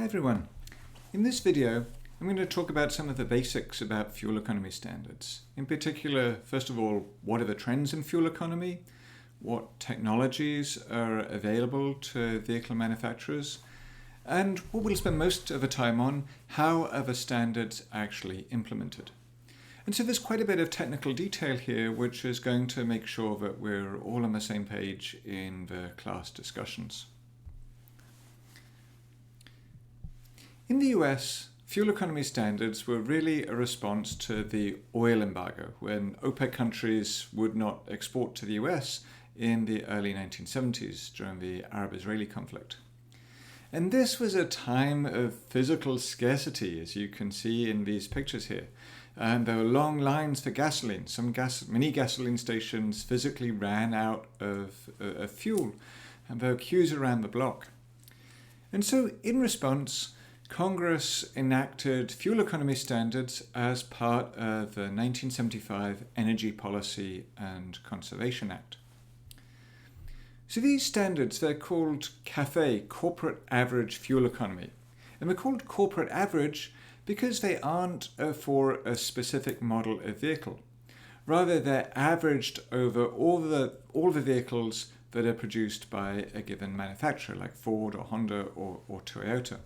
Hi everyone. In this video, I'm going to talk about some of the basics about fuel economy standards. In particular, first of all, what are the trends in fuel economy? What technologies are available to vehicle manufacturers? And what we'll spend most of the time on, how are the standards actually implemented? And so there's quite a bit of technical detail here, which is going to make sure that we're all on the same page in the class discussions. In the US, fuel economy standards were really a response to the oil embargo, when OPEC countries would not export to the US in the early 1970s during the Arab-Israeli conflict. And this was a time of physical scarcity, as you can see in these pictures here. And there were long lines for gasoline. Many gasoline stations physically ran out of fuel, and there were queues around the block. And so in response, Congress enacted fuel economy standards as part of the 1975 Energy Policy and Conservation Act. So these standards, they're called CAFE, Corporate Average Fuel Economy. And they're called corporate average because they aren't for a specific model of vehicle. Rather, they're averaged over all the vehicles that are produced by a given manufacturer, like Ford or Honda or Toyota.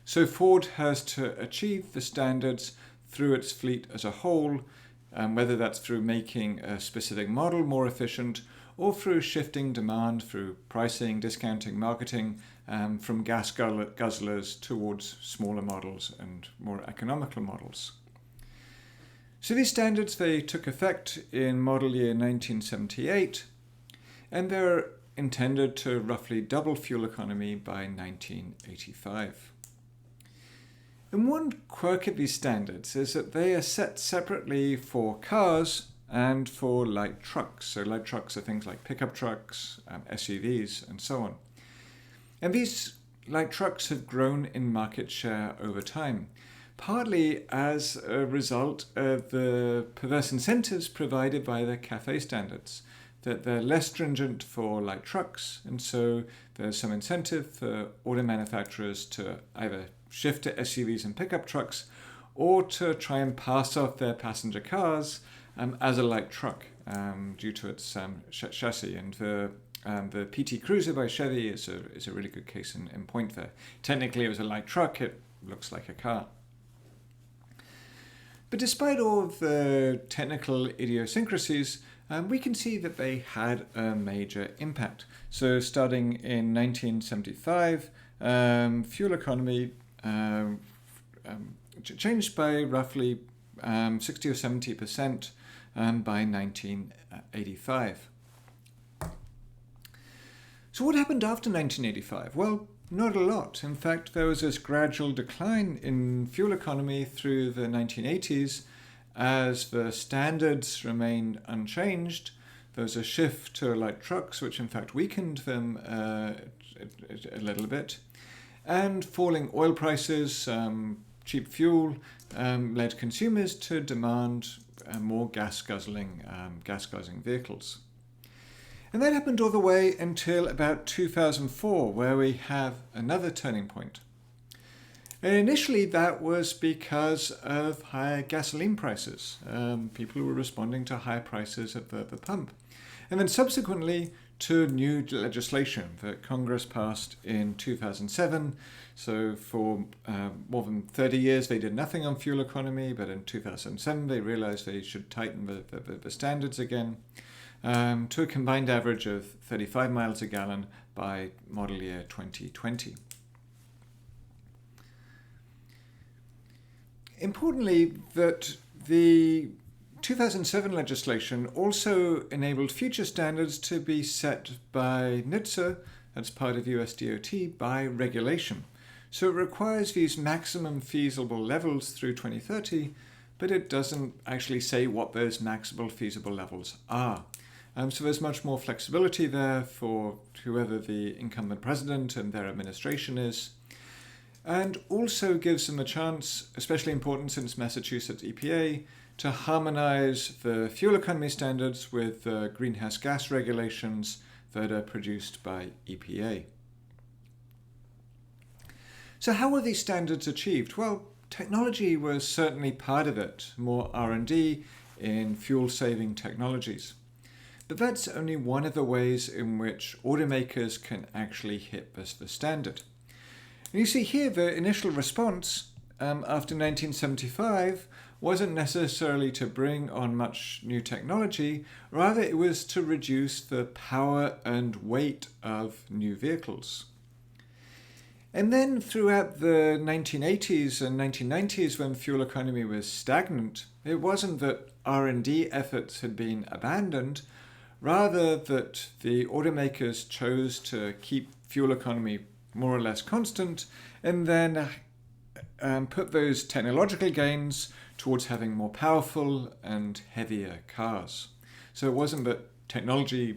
So Ford has to achieve the standards through its fleet as a whole, whether that's through making a specific model more efficient or through shifting demand through pricing, discounting, marketing from gas guzzlers towards smaller models and more economical models. So these standards, they took effect in model year 1978, and they're intended to roughly double fuel economy by 1985. And one quirk of these standards is that they are set separately for cars and for light trucks. So light trucks are things like pickup trucks, SUVs, and so on. And these light trucks have grown in market share over time, partly as a result of the perverse incentives provided by the CAFE standards, that they're less stringent for light trucks, and so there's some incentive for auto manufacturers to either shift to SUVs and pickup trucks, or to try and pass off their passenger cars as a light truck due to its chassis. And the PT Cruiser by Chevy is a really good case in point there. Technically, it was a light truck. It looks like a car. But despite all of the technical idiosyncrasies, we can see that they had a major impact. So starting in 1975, fuel economy changed by roughly 60 or 70% by 1985. So what happened after 1985? Well, not a lot. In fact, there was this gradual decline in fuel economy through the 1980s as the standards remained unchanged. There was a shift to light trucks, which in fact weakened them a little bit. And falling oil prices, cheap fuel, led consumers to demand more gas-guzzling vehicles. And that happened all the way until about 2004, where we have another turning point. And initially, that was because of higher gasoline prices. People were responding to higher prices at the pump. And then subsequently to new legislation that Congress passed in 2007. So for more than 30 years, they did nothing on fuel economy, but in 2007, they realized they should tighten the standards again to a combined average of 35 miles a gallon by model year 2020. Importantly, that the 2007 legislation also enabled future standards to be set by NHTSA, that's part of US DOT, by regulation. So it requires these maximum feasible levels through 2030, but it doesn't actually say what those maximum feasible levels are. So there's much more flexibility there for whoever the incumbent president and their administration is. And also gives them a chance, especially important since Massachusetts EPA, to harmonize the fuel economy standards with the greenhouse gas regulations that are produced by EPA. So how were these standards achieved? Well, technology was certainly part of it, more R&D in fuel-saving technologies. But that's only one of the ways in which automakers can actually hit the standard. And you see here the initial response after 1975 wasn't necessarily to bring on much new technology, rather it was to reduce the power and weight of new vehicles. And then throughout the 1980s and 1990s, when fuel economy was stagnant, it wasn't that R&D efforts had been abandoned, rather that the automakers chose to keep fuel economy more or less constant and then put those technological gains towards having more powerful and heavier cars. So it wasn't that technology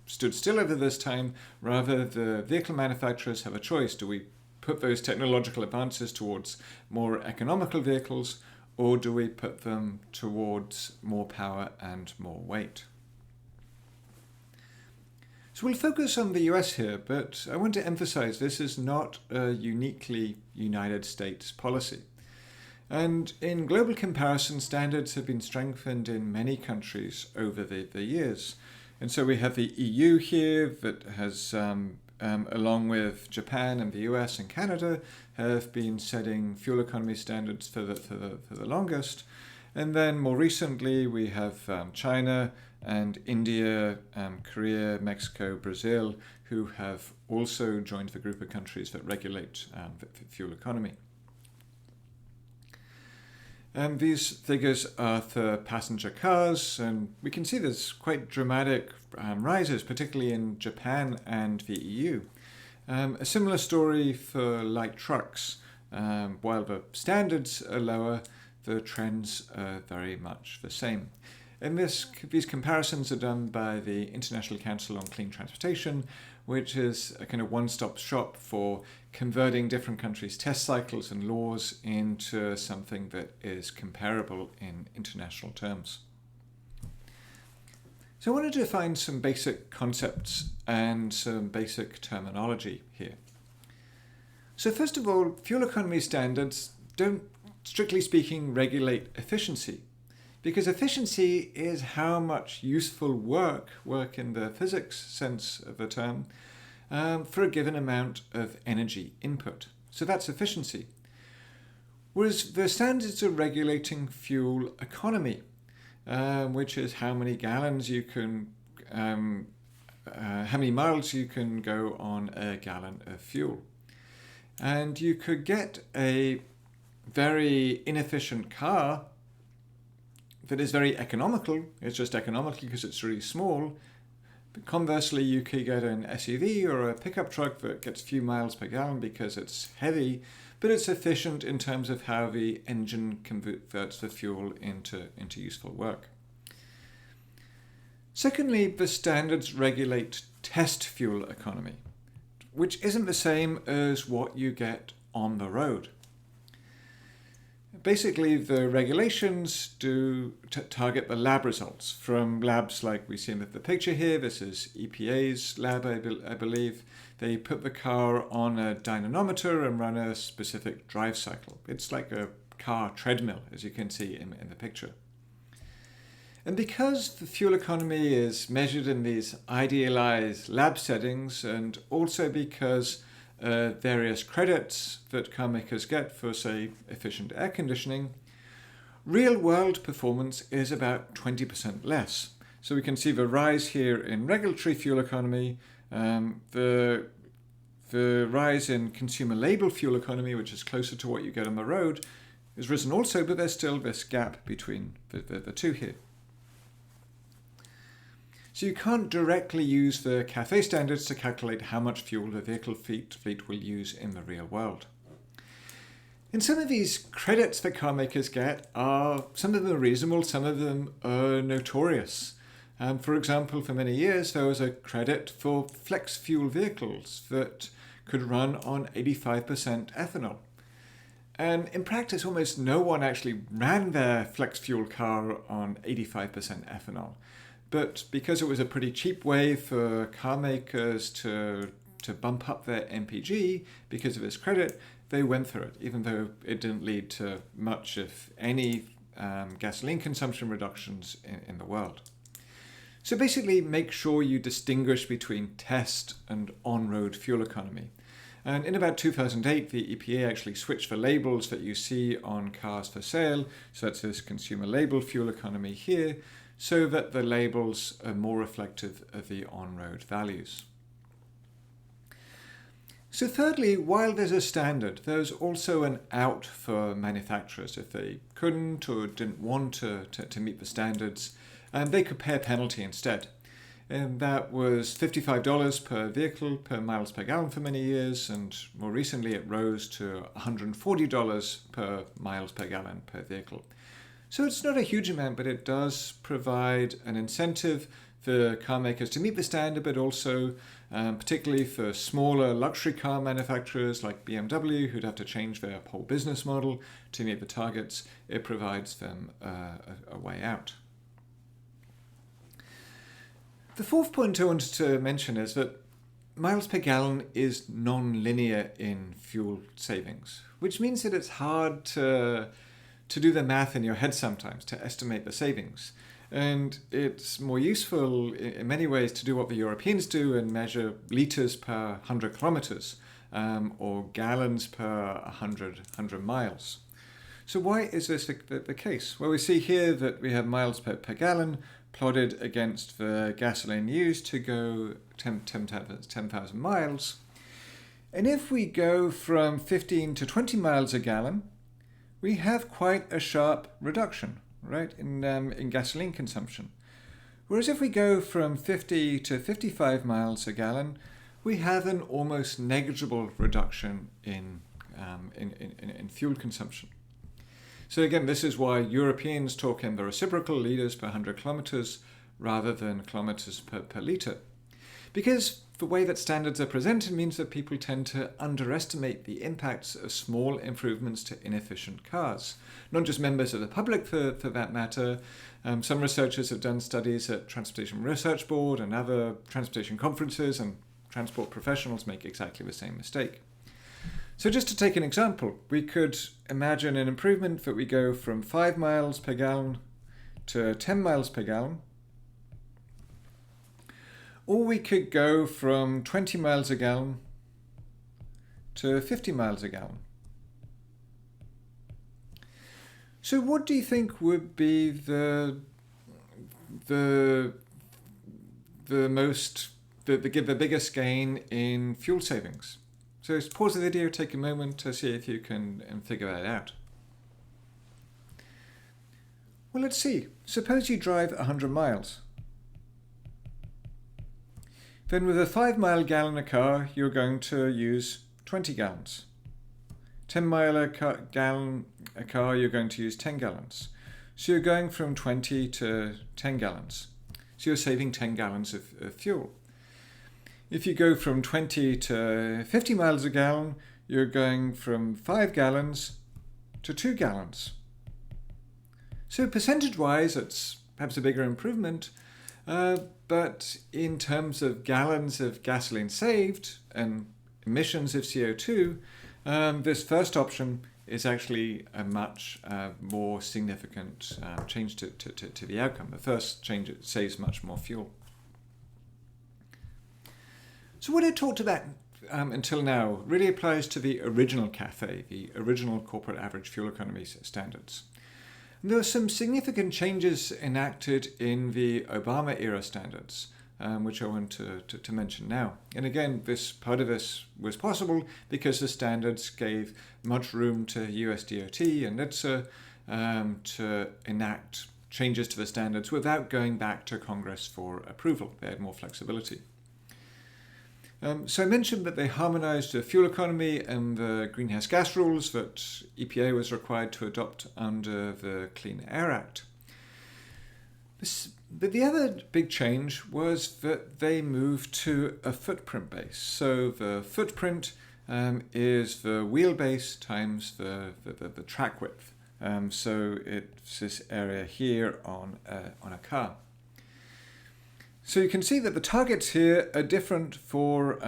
stood still over this time, rather the vehicle manufacturers have a choice. Do we put those technological advances towards more economical vehicles, or do we put them towards more power and more weight? So we'll focus on the US here, but I want to emphasize this is not a uniquely United States policy. And in global comparison, standards have been strengthened in many countries over the years. And so we have the EU here that has, along with Japan and the US and Canada, have been setting fuel economy standards for the longest. And then more recently, we have China and India, Korea, Mexico, Brazil, who have also joined the group of countries that regulate the fuel economy. And these figures are for passenger cars, and we can see there's quite dramatic rises, particularly in Japan and the EU. A similar story for light trucks. While the standards are lower, the trends are very much the same. And these comparisons are done by the International Council on Clean Transportation, which is a kind of one-stop shop for converting different countries' test cycles and laws into something that is comparable in international terms. So I wanted to define some basic concepts and some basic terminology here. So first of all, fuel economy standards don't, strictly speaking, regulate efficiency, because efficiency is how much useful work in the physics sense of the term, for a given amount of energy input. So that's efficiency. Whereas the standards are regulating fuel economy, which is how many gallons you can, how many miles you can go on a gallon of fuel. And you could get a very inefficient car that is very economical. It's just economical because it's really small. But conversely, you could get an SUV or a pickup truck that gets a few miles per gallon because it's heavy, but it's efficient in terms of how the engine converts the fuel into useful work. Secondly, the standards regulate test fuel economy, which isn't the same as what you get on the road. Basically, the regulations do target the lab results from labs like we see in the picture here. This is EPA's lab, I believe. They put the car on a dynamometer and run a specific drive cycle. It's like a car treadmill, as you can see in the picture. And because the fuel economy is measured in these idealized lab settings, and also because various credits that car makers get for, say, efficient air conditioning, real-world performance is about 20% less. So we can see the rise here in regulatory fuel economy, the rise in consumer label fuel economy, which is closer to what you get on the road, has risen also, but there's still this gap between the two here. So you can't directly use the CAFE standards to calculate how much fuel the vehicle fleet will use in the real world. And some of these credits that car makers get are, some of them are reasonable, some of them are notorious. For example, for many years there was a credit for flex fuel vehicles that could run on 85% ethanol. And in practice, almost no one actually ran their flex fuel car on 85% ethanol. But because it was a pretty cheap way for car makers to bump up their MPG because of this credit, they went through it, even though it didn't lead to much, if any, gasoline consumption reductions in the world. So basically, make sure you distinguish between test and on-road fuel economy. And in about 2008, the EPA actually switched the labels that you see on cars for sale, so that's this consumer label fuel economy here, so that the labels are more reflective of the on-road values. So thirdly, while there's a standard, there's also an out for manufacturers. If they couldn't or didn't want to meet the standards, they could pay a penalty instead. And that was $55 per vehicle per miles per gallon for many years, and more recently it rose to $140 per miles per gallon per vehicle. So it's not a huge amount, but it does provide an incentive for car makers to meet the standard, but also particularly for smaller luxury car manufacturers like BMW, who'd have to change their whole business model to meet the targets, it provides them a way out. The fourth point I wanted to mention is that miles per gallon is non-linear in fuel savings, which means that it's hard to do the math in your head sometimes, to estimate the savings. And it's more useful in many ways to do what the Europeans do and measure litres per 100 kilometres or gallons per 100 miles. So why is this the case? Well, we see here that we have miles per gallon plotted against the gasoline used to go 10,000 miles. And if we go from 15 to 20 miles a gallon, we have quite a sharp reduction, right, in gasoline consumption. Whereas if we go from 50 to 55 miles a gallon, we have an almost negligible reduction in fuel consumption. So again, this is why Europeans talk in the reciprocal litres per 100 kilometres rather than kilometres per litre. Because the way that standards are presented means that people tend to underestimate the impacts of small improvements to inefficient cars. Not just members of the public for that matter. Some researchers have done studies at Transportation Research Board and other transportation conferences, and transport professionals make exactly the same mistake. So just to take an example, we could imagine an improvement that we go from 5 miles per gallon to 10 miles per gallon. Or we could go from 20 miles a gallon to 50 miles a gallon. So what do you think would be the biggest gain in fuel savings? So just pause the video, take a moment to see if you can figure that out. Well, let's see. Suppose you drive 100 miles. Then with a 5-mile gallon a car, you're going to use 20 gallons. 10-mile gallon a car, you're going to use 10 gallons. So you're going from 20 to 10 gallons. So you're saving 10 gallons of fuel. If you go from 20 to 50 miles a gallon, you're going from 5 gallons to 2 gallons. So percentage-wise, it's perhaps a bigger improvement, but in terms of gallons of gasoline saved and emissions of CO2, this first option is actually a much more significant change to the outcome. The first change, it saves much more fuel. So what I talked about until now really applies to the original CAFE, the original corporate average fuel economy standards. There were some significant changes enacted in the Obama era standards, which I want to mention now. And again, part of this was possible because the standards gave much room to US DOT and NHTSA to enact changes to the standards without going back to Congress for approval. They had more flexibility. So I mentioned that they harmonized the fuel economy and the greenhouse gas rules that EPA was required to adopt under the Clean Air Act. But the other big change was that they moved to a footprint base. So the footprint is the wheelbase times the track width. So it's this area here on a car. So you can see that the targets here are different for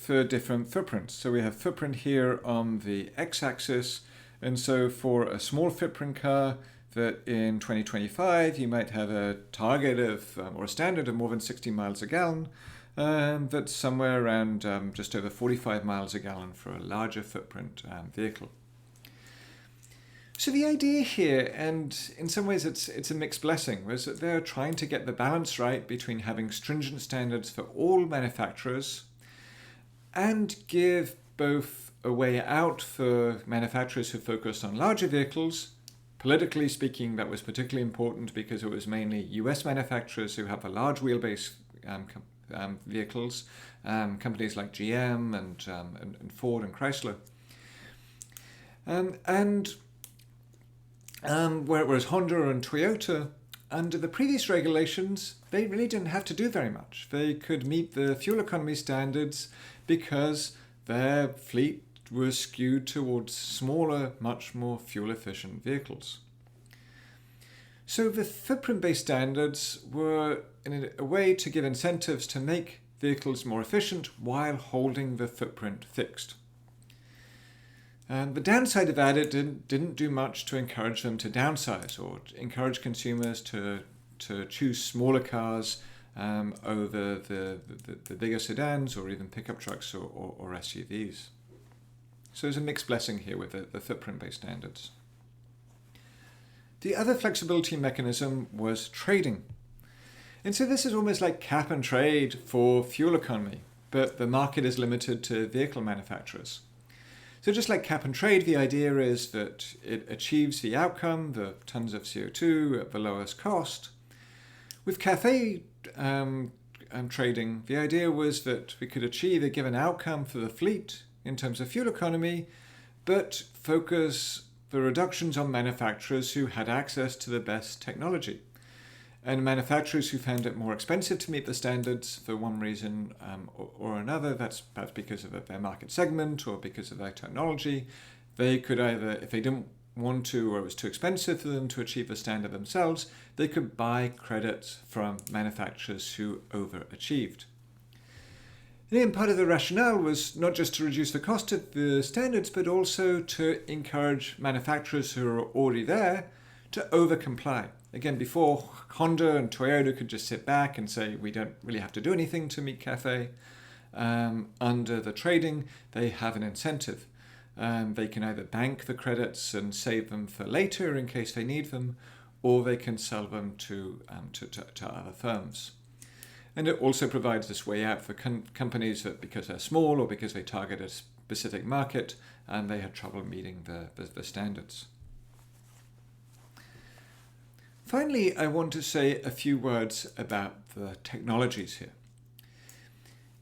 different footprints. So we have footprint here on the x-axis, and so for a small footprint car, that in 2025 you might have a target of or a standard of more than 60 miles a gallon. That's somewhere around just over 45 miles a gallon for a larger footprint vehicle. So the idea here, and in some ways it's a mixed blessing, was that they're trying to get the balance right between having stringent standards for all manufacturers and give both a way out for manufacturers who focused on larger vehicles. Politically speaking, that was particularly important because it was mainly US manufacturers who have a large wheelbase vehicles, companies like GM and Ford and Chrysler. Whereas Honda and Toyota, under the previous regulations, they really didn't have to do very much. They could meet the fuel economy standards because their fleet was skewed towards smaller, much more fuel-efficient vehicles. So the footprint-based standards were in a way to give incentives to make vehicles more efficient while holding the footprint fixed. And the downside of that, it didn't do much to encourage them to downsize or to encourage consumers to choose smaller cars over the bigger sedans or even pickup trucks or SUVs. So there's a mixed blessing here with the footprint-based standards. The other flexibility mechanism was trading. And so this is almost like cap and trade for fuel economy, but the market is limited to vehicle manufacturers. So just like cap and trade, the idea is that it achieves the outcome, the tons of CO2 at the lowest cost. With CAFE trading, the idea was that we could achieve a given outcome for the fleet in terms of fuel economy, but focus the reductions on manufacturers who had access to the best technology. And manufacturers who found it more expensive to meet the standards for one reason or another, that's perhaps because of their market segment or because of their technology, they could either, if they didn't want to or it was too expensive for them to achieve the standard themselves, they could buy credits from manufacturers who overachieved. And part of the rationale was not just to reduce the cost of the standards, but also to encourage manufacturers who are already there to over-comply. Again, before Honda and Toyota could just sit back and say, we don't really have to do anything to meet CAFE. Under the trading, they have an incentive. They can either bank the credits and save them for later in case they need them, or they can sell them to other firms. And it also provides this way out for companies that, because they're small or because they target a specific market, and they had trouble meeting the standards. Finally, I want to say a few words about the technologies here.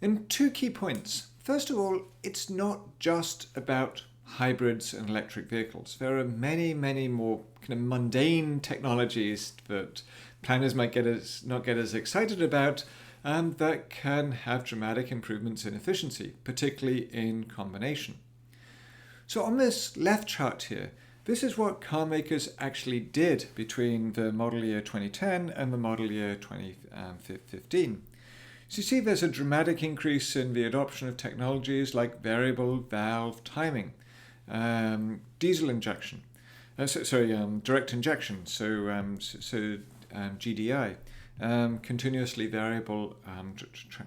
And two key points. First of all, it's not just about hybrids and electric vehicles. There are many, many more kind of mundane technologies that planners might not get as excited about, that can have dramatic improvements in efficiency, particularly in combination. So on this left chart here, this is what car makers actually did between the model year 2010 and the model year 2015. So you see there's a dramatic increase in the adoption of technologies like variable valve timing, diesel injection, direct injection, GDI, continuously variable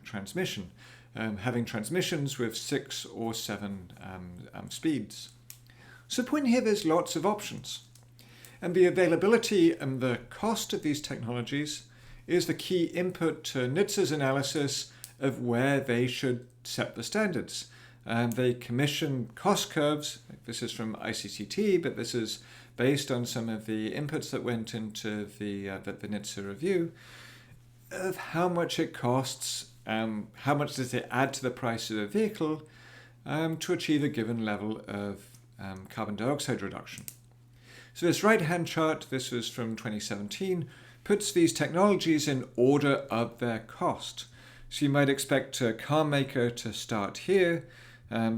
transmission, having transmissions with 6 or 7 speeds. So the point here, there's lots of options. And the availability and the cost of these technologies is the key input to NHTSA's analysis of where they should set the standards. They commission cost curves. This is from ICCT, but this is based on some of the inputs that went into the NHTSA review of how much it costs, how much does it add to the price of the vehicle to achieve a given level of carbon dioxide reduction. So this right-hand chart, this was from 2017, puts these technologies in order of their cost. So you might expect a car maker to start here.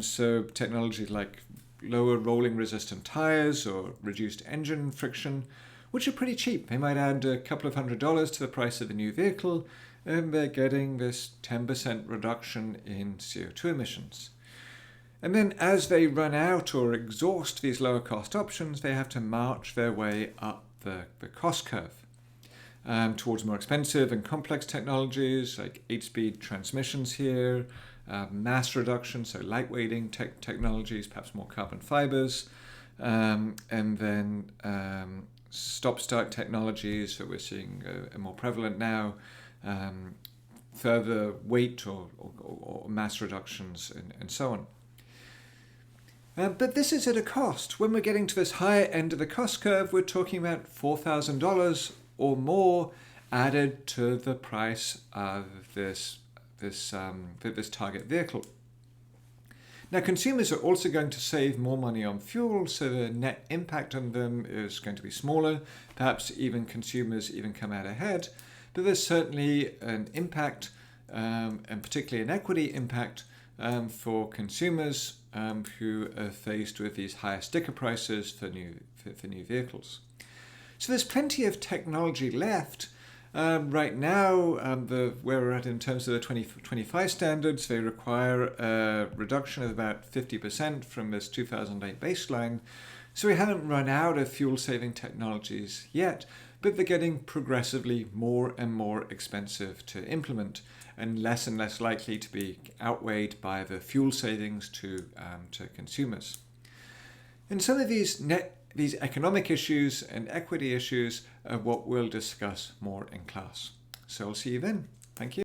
So technologies like lower rolling resistant tires or reduced engine friction, which are pretty cheap. They might add a couple of $100s to the price of the new vehicle, and they're getting this 10% reduction in CO2 emissions. And then as they run out or exhaust these lower cost options, they have to march their way up the cost curve towards more expensive and complex technologies like 8-speed transmissions here, mass reduction, so lightweighting technologies, perhaps more carbon fibers, and then stop-start technologies that we're seeing are more prevalent now, further weight or mass reductions, and so on. But this is at a cost. When we're getting to this higher end of the cost curve, we're talking about $4,000 or more added to the price of this target vehicle. Now, consumers are also going to save more money on fuel, so the net impact on them is going to be smaller. Perhaps even consumers even come out ahead. But there's certainly an impact, and particularly an equity impact, for consumers who are faced with these higher sticker prices for new vehicles. So there's plenty of technology left. Right now, where we're at in terms of the 2025 standards, they require a reduction of about 50% from this 2008 baseline. So we haven't run out of fuel-saving technologies yet, but they're getting progressively more and more expensive to implement and less likely to be outweighed by the fuel savings to consumers. And some of these economic issues and equity issues are what we'll discuss more in class. So I'll see you then. Thank you.